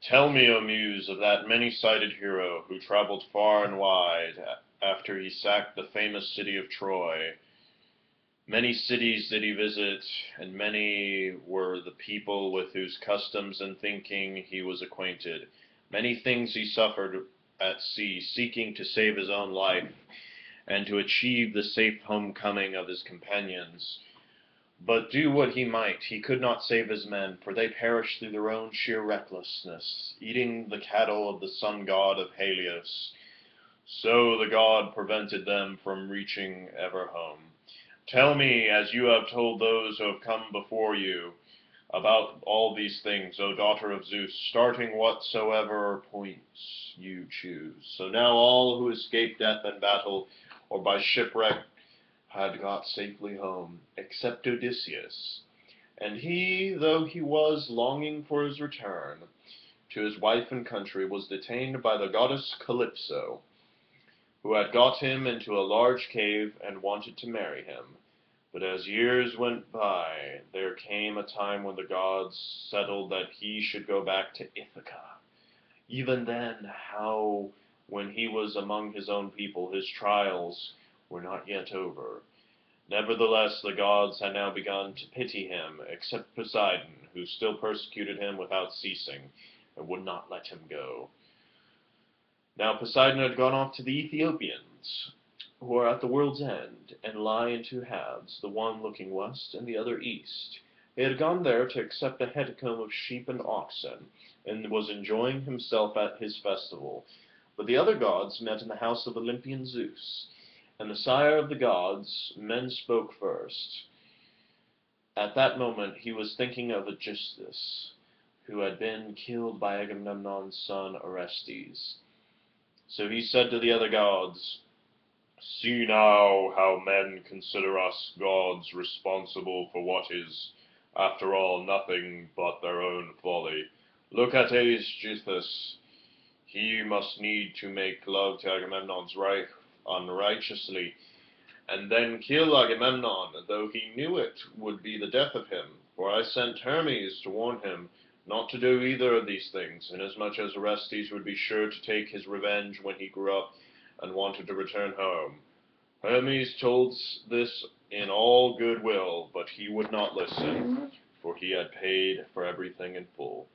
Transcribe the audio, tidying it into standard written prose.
Tell me, O Muse, of that many-sided hero who traveled far and wide after he sacked the famous city of Troy. Many cities did he visit, and many were the people with whose customs and thinking he was acquainted. Many things he suffered at sea, seeking to save his own life, and to achieve the safe homecoming of his companions. But do what he might, he could not save his men, for they perished through their own sheer recklessness, eating the cattle of the Sun-god of Helios. So the god prevented them from reaching ever home. Tell me, as you have told those who have come before you, about all these things, O daughter of Zeus, starting whatsoever points you choose. So now all who escaped death in battle, or by shipwreck, had got safely home, except Odysseus. And he, though he was longing for his return to his wife and country, was detained by the goddess Calypso, who had got him into a large cave and wanted to marry him. But as years went by, there came a time when the gods settled that he should go back to Ithaca. Even then, how, when he was among his own people, his trials were not yet over. Nevertheless, the gods had now begun to pity him, except Poseidon, who still persecuted him without ceasing, and would not let him go. Now Poseidon had gone off to the Ethiopians, who are at the world's end, and lie in two halves, the one looking west and the other east. He had gone there to accept a hecatomb of sheep and oxen, and was enjoying himself at his festival. But the other gods met in the house of Olympian Zeus, and the sire of the gods. Men spoke first. At that moment he was thinking of Aegisthus, who had been killed by Agamemnon's son Orestes. So he said to the other gods, "See now how men consider us gods responsible for what is, after all, nothing but their own folly. Look at Aegisthus. He must need to make love to Agamemnon's wife unrighteously, and then kill Agamemnon, though he knew it would be the death of him. For I sent Hermes to warn him not to do either of these things, inasmuch as Orestes would be sure to take his revenge when he grew up and wanted to return home. Hermes told this in all good will, but he would not listen, for he had paid for everything in full."